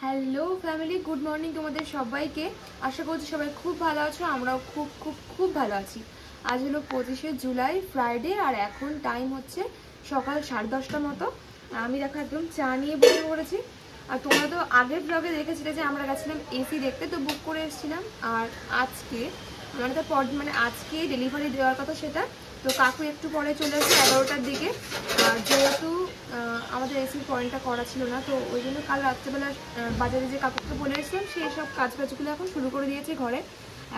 Hello family, good morning তোমাদের সবাইকে। আশা করছি সবাই খুব ভালো আছো, আমরাও খুব খুব খুব ভালো আছি। আজ হলো 25শে জুলাই, ফ্রাইডে, আর এখন টাইম হচ্ছে সকাল 10:30টার মতো। আমি দেখো একদম চা নিয়ে বসে পড়েছি। আর তোমরা তো আগের ব্লগে দেখেছিলে যে আমরা গেছিলাম এসি দেখতে, তো বুক করে এসেছিলাম। আর আজকে আজকে ডেলিভারি দেওয়ার কথা সেটা, তো কাকু একটু পরে চলে আসবে 11টার দিকে। আর যেহেতু আমাদের এসির পয়েন্টটা করা ছিল না, তো ওই জন্য কাল রাত্রেবেলা বাজারে যে কাকুকে বলে এসেছিলাম সেই সব কাজগুলো এখন শুরু করে দিয়েছে ঘরে।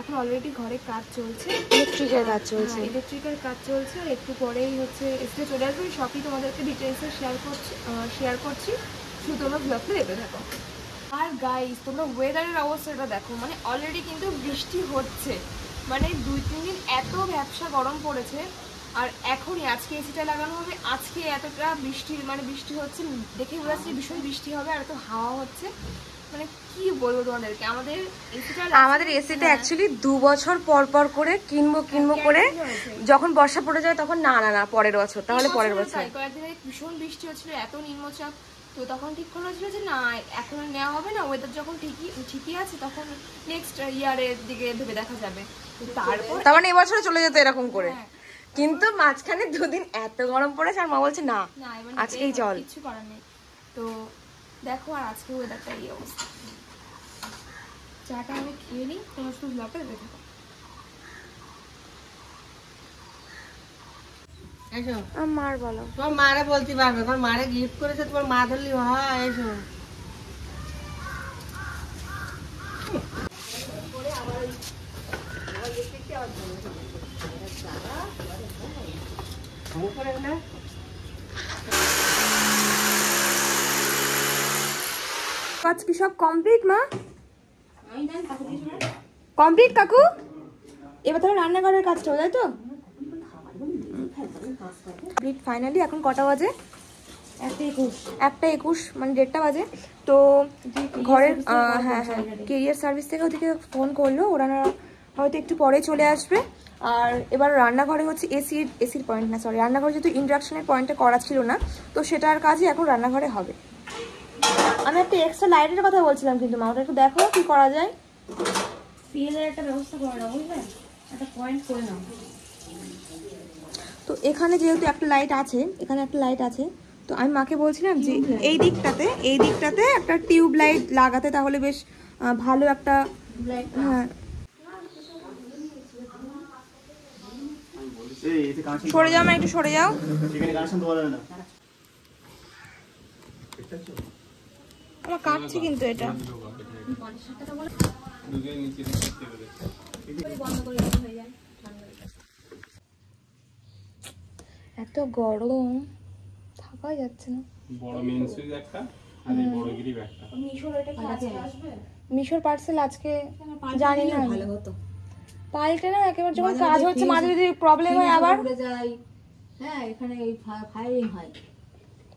এখন অলরেডি ঘরে কাজ চলছে, ইলেকট্রিকের কাজ চলছে। আর একটু পরেই হচ্ছে এসিতে চলে আসবে, সবই তোমাদেরকে ডিটেলসে শেয়ার করছি, শুধু তোমরা ব্লগটা দেখতে থাকো। আর গাইস, তোমরা ওয়েদারের অবস্থাটা দেখো, মানে অলরেডি কিন্তু বৃষ্টি হচ্ছে, মানে 2-3 দিন এত ব্যবসা গরম পড়েছে। আর এখনই আজকে এসিটা লাগানো হবে, আজকে এতটা বৃষ্টি হচ্ছে, দেখে বোঝা যাচ্ছে ভীষণ বৃষ্টি হবে। আর এত হাওয়া হচ্ছে, মানে কি বলবো তোমাদেরকে, আমাদের এসিটা অ্যাকচুয়ালি 2 বছর পর পর করে কিনবো করে, যখন বর্ষা পড়ে যায় তখন না পরের বছর, তাহলে পরের বছর। কয়েকদিন আগে ভীষণ বৃষ্টি হচ্ছিল, এত নিম্নচাপ, তো তখন ঠিক করা হয়েছিল যে না এখন নেওয়া হবে না, ওয়েদার যখন ঠিকই আছে তখন নেক্সট ইয়ারের দিকে ভেবে দেখা যাবে। তার মানে এবছরে চলে যেত এরকম করে। কিন্তু মাঝখানে 2 দিন এত গরম পড়েছে, আর মা বলছে না আজকেই চল, কিছু করার নেই। তো দেখো, আর আজকে ওয়েদারটা এই অবস্থা। চাটা আমি খেয়ে নিই, তোমার শুধু ব্লগটা দেখে থাকো। মার বলো, তোমার মারে বলতে পারবে, তোমার মারে গিফট করেছে, তোমার মা ধরলি হয়। এসো কাজ কি সব কমপ্লিট মা? কমপ্লিট কাকু? এবার তাহলে রান্নাঘরের কাজটা, তাই তো? ফাইনালি এখন কটা বাজে? 1:21, মানে 1:30 বাজে। তো ঘরের হ্যাঁ কেরিয়ার সার্ভিস থেকে ওদিকে ফোন করলো, ওরা হয়তো একটু পরে চলে আসবে। আর এবার রান্নাঘরে হচ্ছে এসির পয়েন্ট না, সরি, রান্নাঘরে যেহেতু ইন্ডাকশনের পয়েন্টটা করা ছিল না, তো সেটার কাজই এখন রান্নাঘরে হবে। আমি একটা এক্সট্রা লাইটের কথা বলছিলাম, কিন্তু মা ওটা একটু দেখো কি করা যায়। পিএলের একটা ব্যবস্থা করে নাও, বুঝলে, একটা পয়েন্ট করে নাও। তো এখানে যেহেতু একটা লাইট আছে, এখানে একটা লাইট আছে, তো আমি মাকে বলছিলাম যে এই দিকটাতে একটা টিউব লাইট লাগাতে, তাহলে বেশ ভালো একটা। হ্যাঁ, সরে যাও, একটু সরে যাও। আমার কাটছে কিন্তু এটা। এত গরম, থাকাই যাচ্ছে না। বড় মেন সুইচ একটা আর এই বড় গ্রিপ একটা। মিশোর পার্সেল আজকে জানি না, ভালো হতো পাল্টে না, একেবারে যখন কাজ হচ্ছে মাঝে যদি প্রবলেম হয় আবার যায়। হ্যাঁ, এখানে এই ফায়ারিং হয়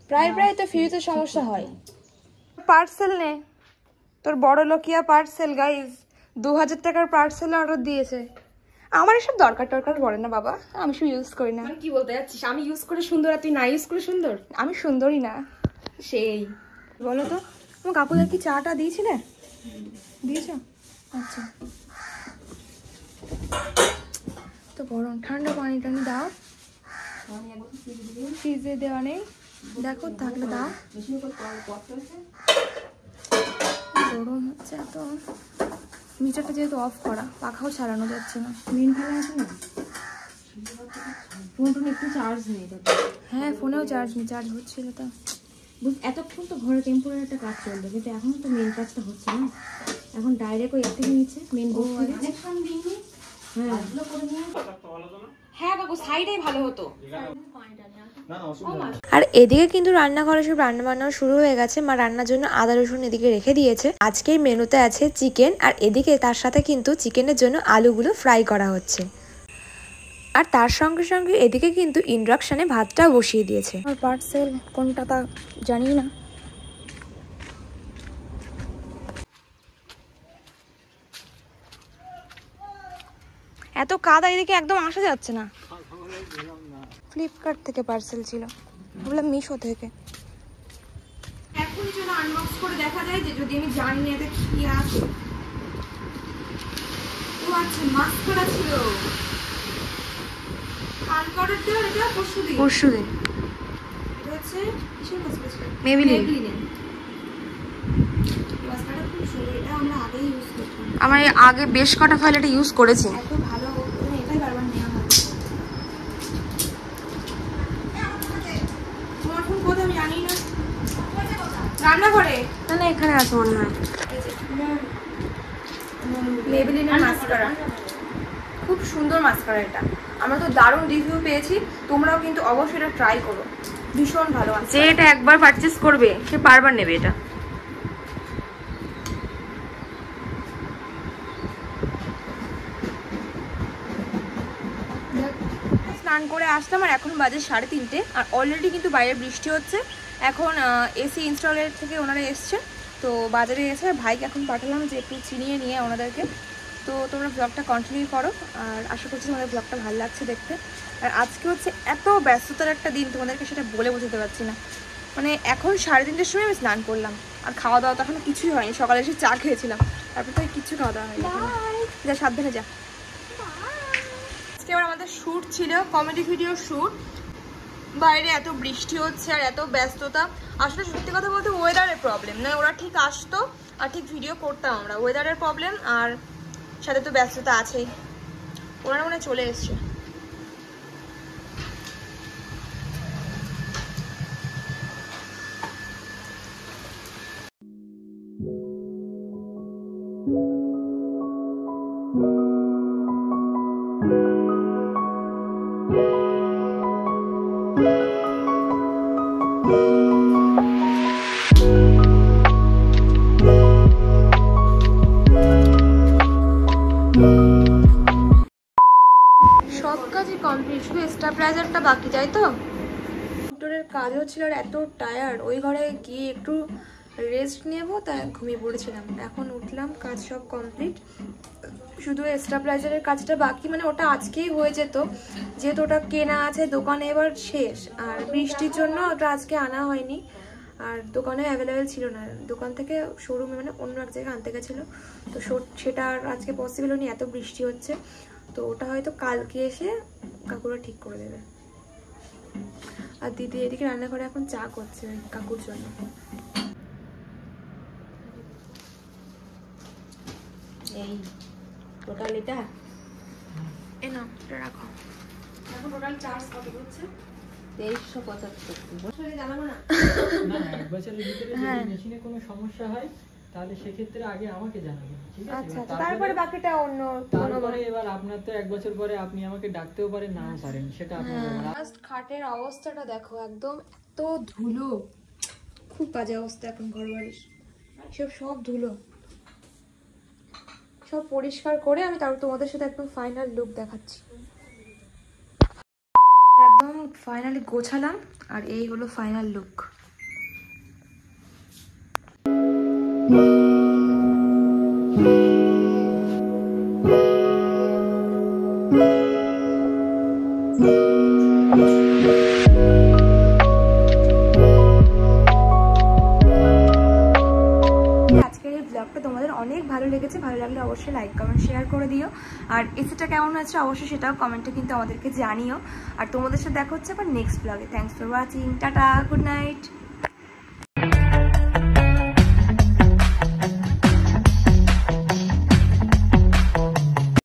প্রায় তো ফিউজের সমস্যা হয়। পার্সেল নে, তোর বড় লোকিয়া পার্সেল গাইস, 2000 টাকার পার্সেল অর্ডার দিয়েছে। আমার এসব দরকার পড়ে না বাবা, আমি সব ইউজ করি না। কি বলতে যাচ্ছিস? আমি ইউজ করে সুন্দর আর তুই না ইউজ করে সুন্দর? আমি সুন্দরই না। সেই বলো তো, আমার কাকুদের কি চাটা দিয়েছিলে? দিয়েছ? আচ্ছা, তো গরম, ঠান্ডা পানি টানি দাও, ফ্রিজে দেওয়া নেই, দেখো থাকলে দাও। গরম হচ্ছে এত, মিটারটা যেহেতু অফ করা, পাখাও চালানো যাচ্ছে না। মেন ফ্যান আছে না, ফোনটা একটু চার্জ নেই। হ্যাঁ, ফোনেও চার্জ নেই, চার্জ হচ্ছিল তো। এতক্ষণ তো ঘরে টেম্পোরারি একটা কাজ চলবে, কিন্তু এখন তো মেন কাজটা হচ্ছে না, এখন ডাইরেক্ট ওই থেকে নিচ্ছে মেন বোর্ড থেকে। হ্যাঁ কাকু, সাইডেই ভালো হতো। আর এদিকে কিন্তু রান্নাঘরে সব রান্নাবান্না শুরু হয়ে গেছে। মা রান্নার জন্য আদা রসুন এদিকে রেখে দিয়েছে। আজকের মেনুতে আছে চিকেন, আর এদিকে তার সাথে কিন্তু চিকেনের জন্য আলুগুলো ফ্রাই করা হচ্ছে। আর তার সঙ্গে সঙ্গে এদিকে কিন্তু ইন্ডাকশনে ভাতটাও বসিয়ে দিয়েছে। আর পার্সেল কোনটা তা জানি না। এত কাদা, এদিকে একদম আসা যাচ্ছে না। ফ্লিপকার্ট থেকে পার্সেল ছিল, বললাম মিশো থেকে। এখন চলো আনবক্স করে দেখা যায় যে যদি আমি জানি না এটা কি আছে। ও আচ্ছা মাস্কারা ছিল, কালকে অর্ডার দেওয়ার, এটা পরশুদিন। এটা হচ্ছে কিসের মাস্কারা ছিল? মেবিলিন। মাস্কারা খুব সুন্দর, এটা আমরা আগেই ইউজ করতাম। আমার আগে বেশ কটা ফাইল এটা ইউজ করেছি। এত ভালো, এটাই বারবার নেওয়া হয়। তোমার ফোন কোথায় আমি জানি না। রান্না করে না, এখানে আছে মনে হয়। মেবিলিনের মাস্কারা, খুব সুন্দর মাস্কারা এটা। আমরা তো দারুণ রিভিউ পেয়েছি, তোমরাও কিন্তু অবশ্যই এটা ট্রাই করো, ভীষণ ভালো আছে। যে এটা একবার পারচেজ করবে সে বারবার নেবে এটা। স্নান করে আসলাম আর এখন বাজে 3:30, আর অলরেডি কিন্তু বাইরে বৃষ্টি হচ্ছে। এখন এসি ইনস্টলের থেকে ওনারা এসছে, তো বাজারে এসে ভাইকে এখন পাঠালাম যে একটু চিনিয়ে নিয়ে ওনাদেরকে। তো তোমরা ব্লগটা কন্টিনিউ করো, আর আশা করছি তোমাদের ব্লগটা ভালো লাগছে দেখতে। আর আজকে হচ্ছে এত ব্যস্ততার একটা দিন, তোমাদেরকে সেটা বলে বোঝাতে পারছি না। মানে এখন 3:30টার সময় আমি স্নান করলাম, আর খাওয়া দাওয়া তো এখনো কিছুই হয়নি। সকালে এসে চা খেয়েছিলাম, তারপর তো কিছু খাওয়া দাওয়া হয়নি। যা সাবধানে যা। আজকে আবার আমাদের শ্যুট ছিল, কমেডি ভিডিও শ্যুট। বাইরে এত বৃষ্টি হচ্ছে আর এত ব্যস্ততা। আসলে সত্যি কথা বলতে ওয়েদারের প্রবলেম নয়, ওরা ঠিক আসতো আর ঠিক ভিডিও করতাম আমরা। ওয়েদারের প্রবলেম আর সাথে তো ব্যস্ততা আছেই। ওনারা মনে চলে এসছে। সব কাজই কমপ্লিট, শুধু স্টেবিলাইজারটা বাকি, তাই তো? আউটডোরের কাজ হচ্ছিল আর এত টায়ার্ড, ওই ঘরে গিয়ে একটু রেস্ট নেবো তাই ঘুমিয়ে পড়েছিলাম। এখন উঠলাম, কাজ সব কমপ্লিট, শুধু স্টেবিলাইজারের কাজটা বাকি। মানে ওটা আজকেই হয়ে যেত, যেহেতু ওটা কেনা আছে দোকানে, এবার শেষ। আর বৃষ্টির জন্য ওটা আজকে আনা হয়নি, আর দোকানে অ্যাভেলেবেল ছিল না। দোকান থেকে শোরুমে মানে অন্য এক জায়গায় আনতে গেছিলো, তো সেটা আর আজকে পসিবল হয়নি, এত বৃষ্টি হচ্ছে। তো ওটা হয়তো কালকে এসে কাকুরা ঠিক করে দেবে। আর দিদি এদিকে রান্নাঘরে এখন চা করছে কাকুর জন্য। এই টোটাল এটা এ না, এটা রাখো। এখন টোটাল চার্জ কত হচ্ছে? 2375। জানাবো না না, এক বছরের ভিতরে যদি মেশিনে কোনো সমস্যা হয় তাহলে সেক্ষেত্রে আগে আমাকে জানাবেন, ঠিক আছে? আচ্ছা, তারপরে বাকিটা অন্য। তারপরে এবার আপনার তো 1 বছর পরে আপনি আমাকে ডাকতেও পারেন, নাও পারেন, সেটা আপনার ব্যাপার। জাস্ট খাটের অবস্থাটা দেখো, একদম এত ধুলো, খুব বাজে অবস্থা এখন ঘরবাড়ির। সব ধুলো, সব পরিষ্কার করে আমি তারপর তোমাদের সাথে একদম ফাইনাল লুক দেখাচ্ছি। একদম ফাইনালি গোছালাম, আর এই হলো ফাইনাল লুক। তোমাদের অনেক ভালো লেগেছে, ভালো লাগলে অবশ্যই লাইক কমেন্ট শেয়ার করে দিও। আর এসিটা কেমন হয়েছে অবশ্যই সেটাও কমেন্টে কিন্তু আমাদেরকে জানিও। আর তোমাদের সাথে দেখা হচ্ছে আবার নেক্সট ব্লগে। Thanks for watching, tata, good night.